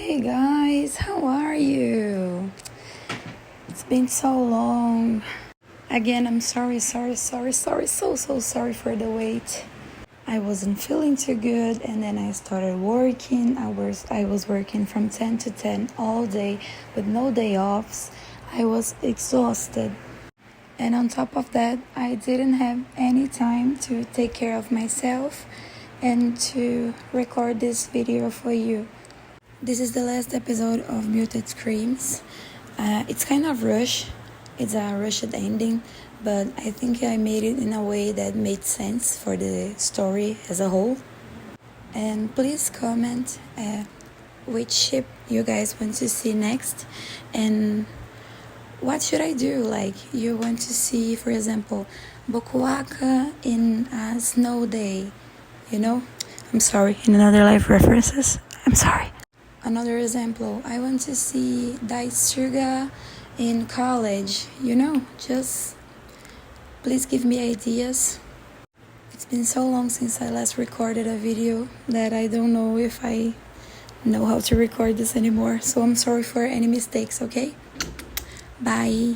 Hey guys, how are you? It's been so long. Again, I'm sorry, so sorry for the wait. I wasn't feeling too good and then I started working. I was working from 10 to 10 all day with no day offs. I was exhausted. And on top of that, I didn't have any time to take care of myself and to record this video for you. This is the last episode of Muted Screams. It's kind of rushed. It's a rushed ending, but I think I made it in a way that made sense for the story as a whole. And please comment which ship you guys want to see next and what should I do? Like, you want to see, for example, Bokuwaka in a snow day, you know? I'm sorry, in another life references. I'm sorry. Another example, I want to see Daisuga in college, just please give me ideas. It's been so long since I last recorded a video that I don't know if I know how to record this anymore, so I'm sorry for any mistakes, okay? Bye.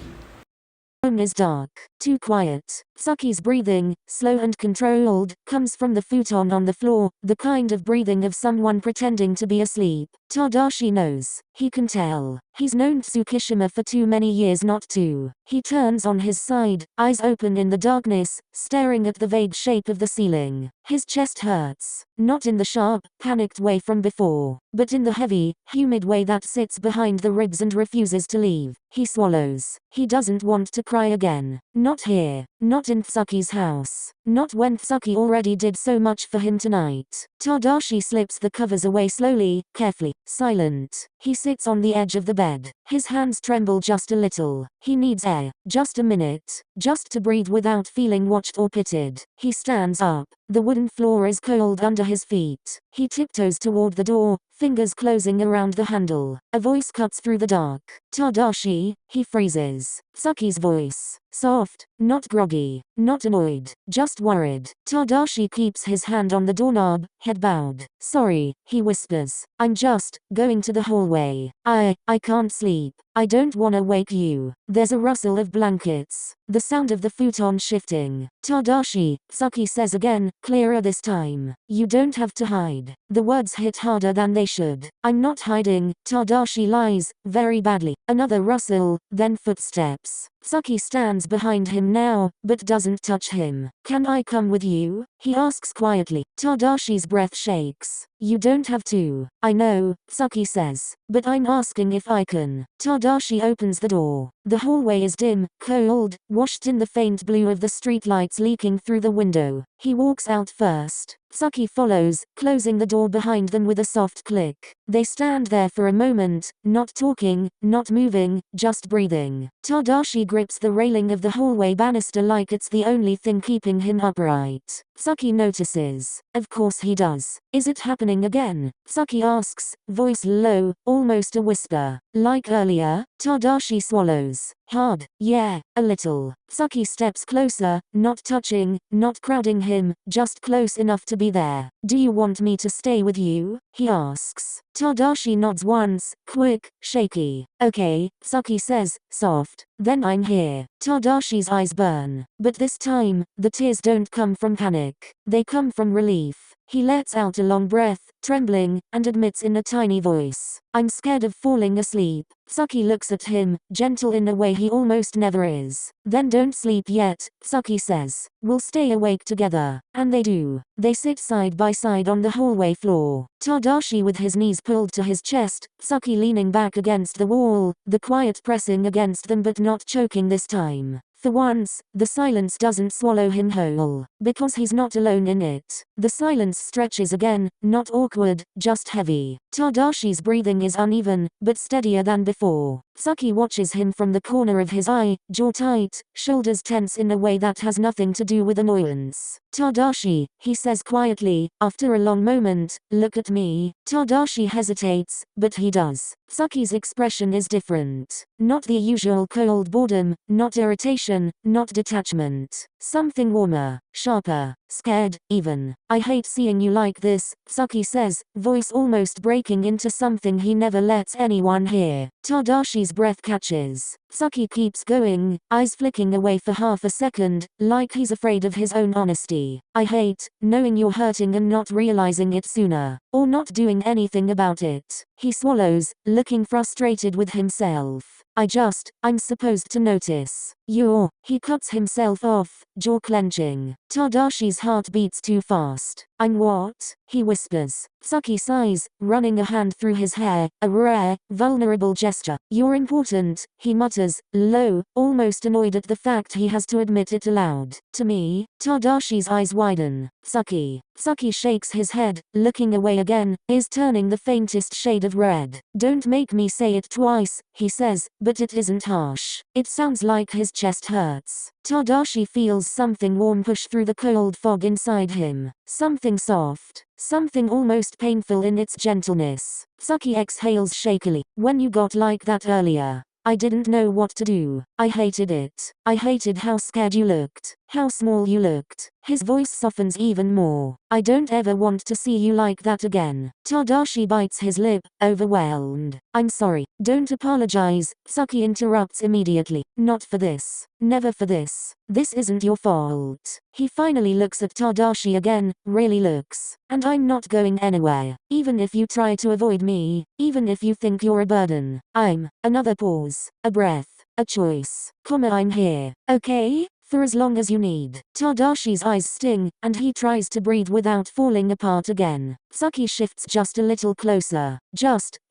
Room is dark, too quiet. Tsuki's breathing, slow and controlled, comes from the futon on the floor, the kind of breathing of someone pretending to be asleep. Tadashi knows. He can tell. He's known Tsukkiyama for too many years not to. He turns on his side, eyes open in the darkness, staring at the vague shape of the ceiling. His chest hurts. Not in the sharp, panicked way from before, but in the heavy, humid way that sits behind the ribs and refuses to leave. He swallows. He doesn't want to cry again. Not here. Not in Tsuki's house. Not when Tsuki already did so much for him tonight. Tadashi slips the covers away slowly, carefully, silent. He sits on the edge of the bed. His hands tremble just a little. He needs air. Just a minute. Just to breathe without feeling watched or pitied. He stands up. The wooden floor is cold under his feet. He tiptoes toward the door, fingers closing around the handle. A voice cuts through the dark. Tadashi, he freezes. Tsuki's voice. Soft, not groggy, not annoyed, just worried. Tadashi keeps his hand on the doorknob, head bowed. Sorry, he whispers. I'm just going to the hallway. I can't sleep. I don't wanna wake you. There's a rustle of blankets. The sound of the futon shifting. Tadashi, Tsuki says again, clearer this time. You don't have to hide. The words hit harder than they should. I'm not hiding. Tadashi lies, very badly. Another rustle, then footsteps. Tsuki stands behind him now, but doesn't touch him. Can I come with you? He asks quietly. Tadashi's breath shakes. You don't have to. I know, Tsuki says, but I'm asking if I can. Tadashi opens the door. The hallway is dim, cold, washed in the faint blue of the streetlights leaking through the window. He walks out first. Tsuki follows, closing the door behind them with a soft click. They stand there for a moment, not talking, not moving, just breathing. Tadashi grips the railing of the hallway banister like it's the only thing keeping him upright. Tsuki notices. Of course he does. Is it happening again? Tsuki asks, voice low, almost a whisper. Like earlier? Tadashi swallows. Hard. Yeah, a little. Tsuki steps closer, not touching, not crowding him, just close enough to be there. Do you want me to stay with you? He asks. Tadashi nods once, quick, shaky. Okay, Tsuki says, soft. Then I'm here. Tadashi's eyes burn. But this time, the tears don't come from panic. They come from relief. He lets out a long breath, trembling, and admits in a tiny voice. I'm scared of falling asleep. Tsuki looks at him, gentle in a way he almost never is. Then don't sleep yet, Tsuki says. We'll stay awake together. And they do. They sit side by side on the hallway floor. Tadashi with his knees pulled to his chest, Tsuki leaning back against the wall, the quiet pressing against them but not choking this time. For once, the silence doesn't swallow him whole, because he's not alone in it. The silence stretches again, not awkward, just heavy. Tadashi's breathing is uneven, but steadier than before. Tsuki watches him from the corner of his eye, jaw tight, shoulders tense in a way that has nothing to do with annoyance. Tadashi, he says quietly, after a long moment, look at me. Tadashi hesitates, but he does. Tsuki's expression is different. Not the usual cold boredom, not irritation, not detachment. Something warmer, sharper, Scared, even. I hate seeing you like this, Tsuki says, voice almost breaking into something he never lets anyone hear. Tadashi's breath catches. Tsuki keeps going, eyes flicking away for half a second, like he's afraid of his own honesty. I hate knowing you're hurting and not realizing it sooner, or not doing anything about it. He swallows, looking frustrated with himself. I'm supposed to notice. He cuts himself off, jaw clenching. Tadashi's heart beats too fast. I'm what? He whispers. Tsuki sighs, running a hand through his hair, a rare, vulnerable gesture. You're important, he mutters, low, almost annoyed at the fact he has to admit it aloud. To me? Tadashi's eyes widen. Tsuki. Tsuki shakes his head, looking away again, is turning the faintest shade of red. Don't make me say it twice, he says, but it isn't harsh. It sounds like his chest hurts. Tadashi feels something warm push through the cold fog inside him. Something soft. Something almost painful in its gentleness. Tsuki exhales shakily. When you got like that earlier, I didn't know what to do. I hated it. I hated how scared you looked. How small you looked. His voice softens even more. I don't ever want to see you like that again. Tadashi bites his lip, overwhelmed. I'm sorry. Don't apologize, Tsuki interrupts immediately. Not for this. Never for this. This isn't your fault. He finally looks at Tadashi again, really looks. And I'm not going anywhere. Even if you try to avoid me, even if you think you're a burden. Another pause. A breath. A choice. I'm here. Okay? For as long as you need. Tadashi's eyes sting, and he tries to breathe without falling apart again. Tsuki shifts just a little closer.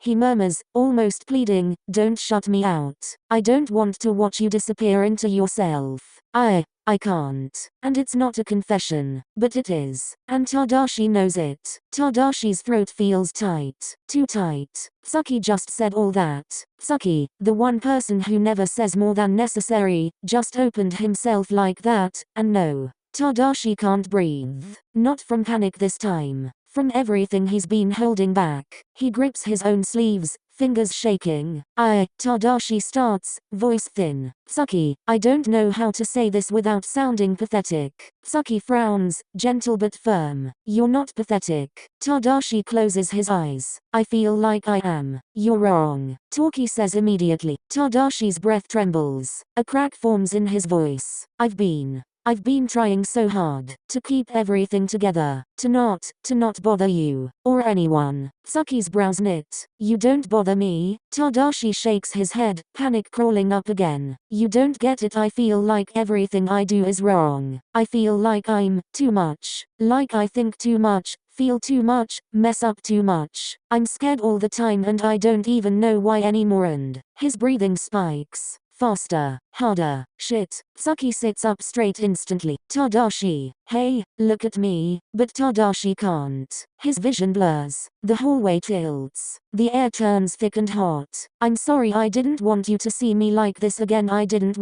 He murmurs, almost pleading, don't shut me out. I don't want to watch you disappear into yourself. I can't. And it's not a confession, but it is. And Tadashi knows it. Tadashi's throat feels tight. Too tight. Tsuki just said all that. Tsuki, the one person who never says more than necessary, just opened himself like that, and no. Tadashi can't breathe. Not from panic this time. From everything he's been holding back. He grips his own sleeves, fingers shaking. Tadashi starts, voice thin. Tsuki, I don't know how to say this without sounding pathetic. Tsuki frowns, gentle but firm. You're not pathetic. Tadashi closes his eyes. I feel like I am. You're wrong. Talkie says immediately. Tadashi's breath trembles. A crack forms in his voice. I've been trying so hard to keep everything together, to not bother you, or anyone. Tsuki's brows knit. You don't bother me? Tadashi shakes his head, panic crawling up again. You don't get it. I feel like everything I do is wrong. I feel like I'm too much. Like I think too much, feel too much, mess up too much. I'm scared all the time and I don't even know why anymore. And his breathing spikes. Faster, harder, shit. Tsuki sits up straight instantly. Tadashi, hey, look at me. But Tadashi can't. His vision blurs. The hallway tilts. The air turns thick and hot. I'm sorry, I didn't want you to see me like this again. I didn't.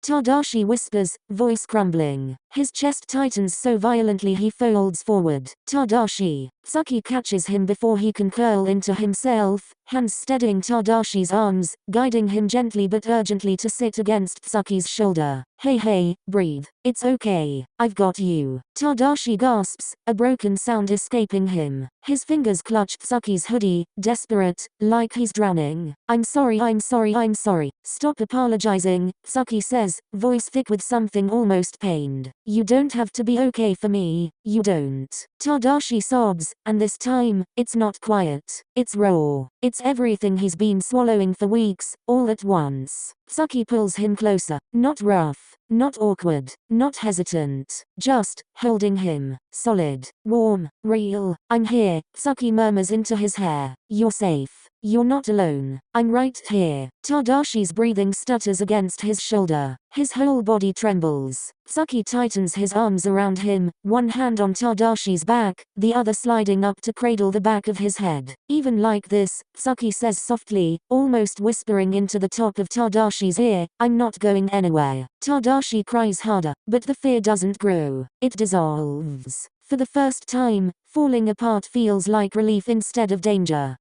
Tadashi whispers, voice crumbling. His chest tightens so violently he folds forward. Tadashi. Tsuki catches him before he can curl into himself, hands steadying Tadashi's arms, guiding him gently but urgently to sit against Tsuki's shoulder. Hey, breathe. It's okay. I've got you. Tadashi gasps, a broken sound escaping him. His fingers clutch Tsuki's hoodie, desperate, like he's drowning. I'm sorry. Stop apologizing, Tsuki says, voice thick with something almost pained. You don't have to be okay for me, you don't. Tadashi sobs, and this time, it's not quiet. It's raw. It's everything he's been swallowing for weeks, all at once. Tsuki pulls him closer, not rough, not awkward, not hesitant, just holding him, solid, warm, real. I'm here, Tsuki murmurs into his hair. You're safe. You're not alone. I'm right here. Tadashi's breathing stutters against his shoulder. His whole body trembles. Tsuki tightens his arms around him, one hand on Tadashi's back, the other sliding up to cradle the back of his head. Even like this, Tsuki says softly, almost whispering into the top of Tadashi's ear, I'm not going anywhere. Tadashi cries harder, but the fear doesn't grow. It dissolves. For the first time, falling apart feels like relief instead of danger.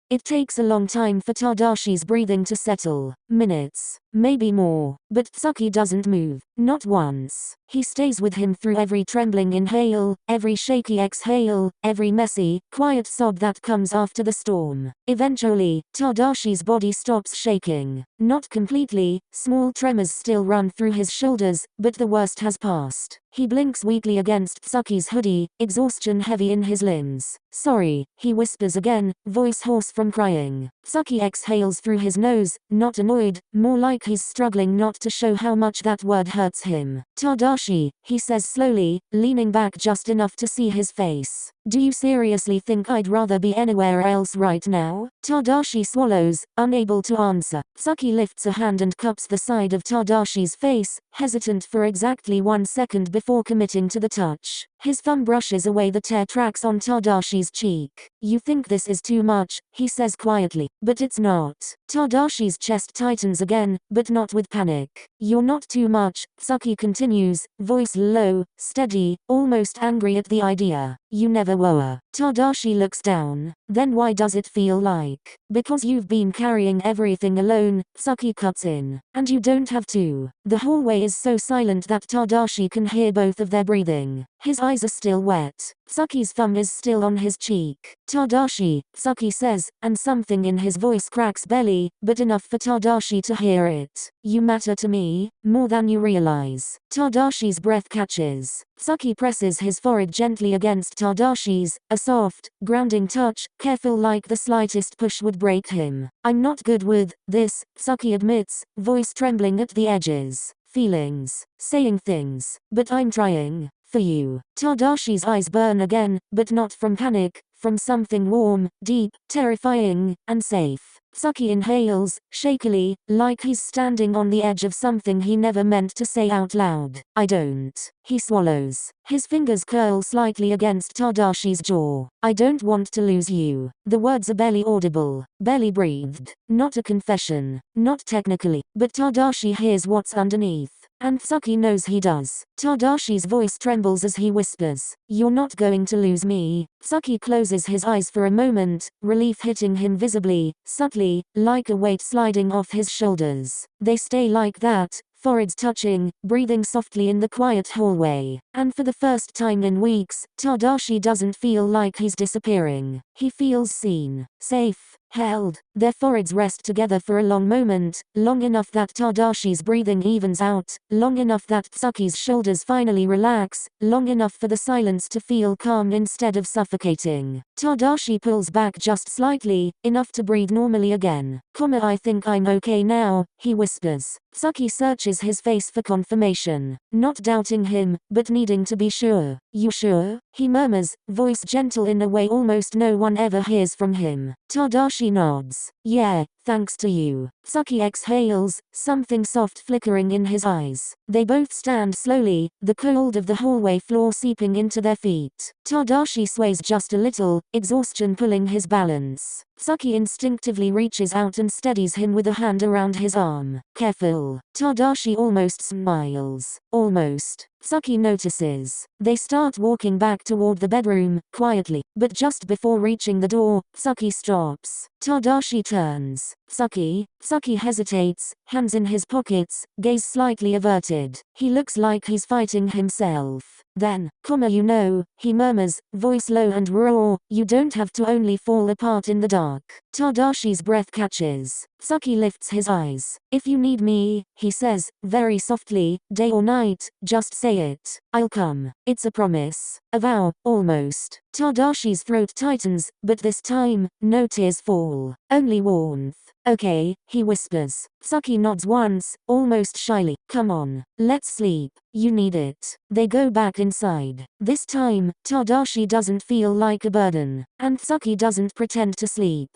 It takes a long time for Tadashi's breathing to settle. Minutes, maybe more. But Tsuki doesn't move. Not once. He stays with him through every trembling inhale, every shaky exhale, every messy, quiet sob that comes after the storm. Eventually, Tadashi's body stops shaking. Not completely, small tremors still run through his shoulders, but the worst has passed. He blinks weakly against Tsuki's hoodie, exhaustion heavy in his limbs. Sorry, he whispers again, voice hoarse from crying. Tsuki exhales through his nose, not annoyed, more like he's struggling not to show how much that word hurts him. Tadashi, he says slowly, leaning back just enough to see his face. Do you seriously think I'd rather be anywhere else right now? Tadashi swallows, unable to answer. Tsuki lifts a hand and cups the side of Tadashi's face, hesitant for exactly 1 second before committing to the touch. His thumb brushes away the tear tracks on Tadashi's cheek. You think this is too much, he says quietly, but it's not. Tadashi's chest tightens again, but not with panic. You're not too much, Tsuki continues, voice low, steady, almost angry at the idea. You never were. Tadashi looks down. Then why does it feel like? Because you've been carrying everything alone, Tsuki cuts in. And you don't have to. The hallway is so silent that Tadashi can hear both of their breathing. His eyes are still wet. Tsuki's thumb is still on his cheek. Tadashi, Tsuki says, and something in his voice cracks barely, but enough for Tadashi to hear it. You matter to me, more than you realize. Tadashi's breath catches. Tsuki presses his forehead gently against Tadashi's, a soft, grounding touch, careful like the slightest push would break him. I'm not good with this, Tsuki admits, voice trembling at the edges. Feelings, saying things, but I'm trying. For you. Tadashi's eyes burn again, but not from panic, from something warm, deep, terrifying, and safe. Tsuki inhales, shakily, like he's standing on the edge of something he never meant to say out loud. I don't. He swallows. His fingers curl slightly against Tadashi's jaw. I don't want to lose you. The words are barely audible, barely breathed. Not a confession. Not technically, but Tadashi hears what's underneath. And Tsuki knows he does. Tadashi's voice trembles as he whispers, You're not going to lose me. Tsuki closes his eyes for a moment, relief hitting him visibly, subtly, like a weight sliding off his shoulders. They stay like that, foreheads touching, breathing softly in the quiet hallway. And for the first time in weeks, Tadashi doesn't feel like he's disappearing. He feels seen, safe, held. Their foreheads rest together for a long moment, long enough that Tadashi's breathing evens out, long enough that Tsuki's shoulders finally relax, long enough for the silence to feel calm instead of suffocating. Tadashi pulls back just slightly, enough to breathe normally again. I think I'm okay now, he whispers. Tsuki searches his face for confirmation, not doubting him, but needing to be sure. You sure? He murmurs, voice gentle in a way almost no one ever hears from him. Tadashi nods. Yeah, thanks to you. Tsuki exhales, something soft flickering in his eyes. They both stand slowly, the cold of the hallway floor seeping into their feet. Tadashi sways just a little, exhaustion pulling his balance. Tsuki instinctively reaches out and steadies him with a hand around his arm. Careful. Tadashi almost smiles. Almost. Tsuki notices. They start walking back toward the bedroom, quietly, but just before reaching the door, Tsuki stops. Tadashi turns. Tsuki hesitates, hands in his pockets, gaze slightly averted. He looks like he's fighting himself. Then, you know, he murmurs, voice low and raw, you don't have to only fall apart in the dark. Tadashi's breath catches. Tsuki lifts his eyes. If you need me, he says, very softly, day or night, just say it. I'll come. It's a promise. A vow, almost. Tadashi's throat tightens, but this time, no tears fall. Only warmth. Okay, he whispers. Tsuki nods once, almost shyly. Come on, let's sleep. You need it. They go back inside. This time, Tadashi doesn't feel like a burden, and Tsuki doesn't pretend to sleep.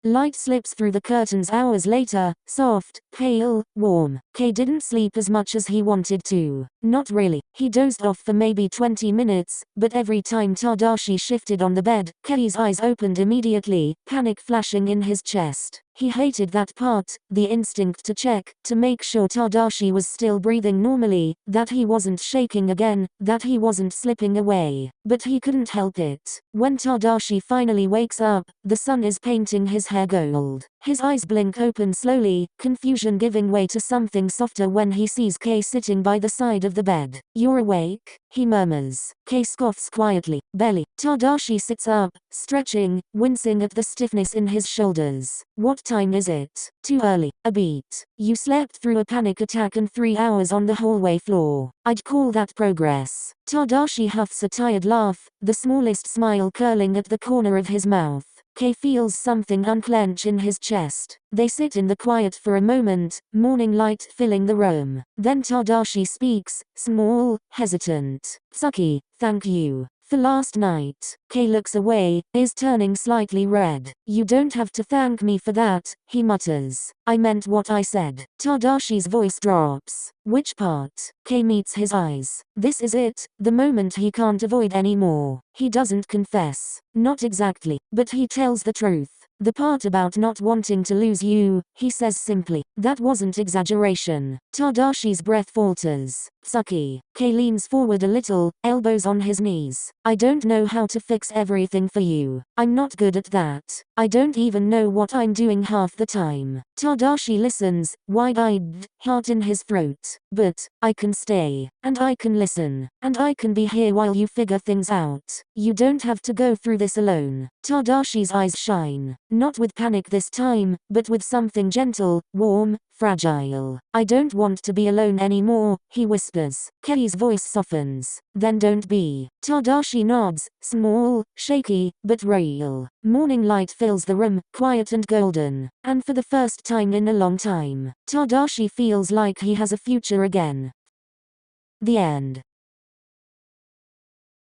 Light slips through the curtains hours later, soft, pale, warm. Kei didn't sleep as much as he wanted to. Not really. He dozed off for maybe 20 minutes, but every time Tadashi shifted on the bed, Kei's eyes opened immediately, panic flashing in his chest. He hated that part, the instinct to check, to make sure Tadashi was still breathing normally, that he wasn't shaking again, that he wasn't slipping away. But he couldn't help it. When Tadashi finally wakes up, the sun is painting his hair gold. His eyes blink open slowly, confusion giving way to something softer when he sees Kei sitting by the side of the bed. "You're awake?" he murmurs. Kei scoffs quietly. "Belly." Tadashi sits up, stretching, wincing at the stiffness in his shoulders. "What time is it?" "Too early." "A beat. You slept through a panic attack and 3 hours on the hallway floor. I'd call that progress." Tadashi huffs a tired laugh, the smallest smile curling at the corner of his mouth. Kei feels something unclench in his chest. They sit in the quiet for a moment, morning light filling the room. Then Tadashi speaks, small, hesitant. "Tsuki, thank you for last night." Kei looks away, is turning slightly red. "You don't have to thank me for that," he mutters. "I meant what I said." Tadashi's voice drops. "Which part?" Kei meets his eyes. This is it, the moment he can't avoid anymore. He doesn't confess. Not exactly, but he tells the truth. "The part about not wanting to lose you," he says simply. "That wasn't exaggeration." Tadashi's breath falters. "Tsuki." Kei leans forward a little, elbows on his knees. "I don't know how to fix everything for you. I'm not good at that. I don't even know what I'm doing half the time." Tadashi listens, wide-eyed, heart in his throat. "But I can stay. And I can listen. And I can be here while you figure things out. You don't have to go through this alone." Tadashi's eyes shine. Not with panic this time, but with something gentle, warm, fragile. "I don't want to be alone anymore," he whispers. Kei's voice softens. "Then don't be." Tadashi nods, small, shaky, but real. Morning light fills the room, quiet and golden. And for the first time in a long time, Tadashi feels like he has a future again. The end.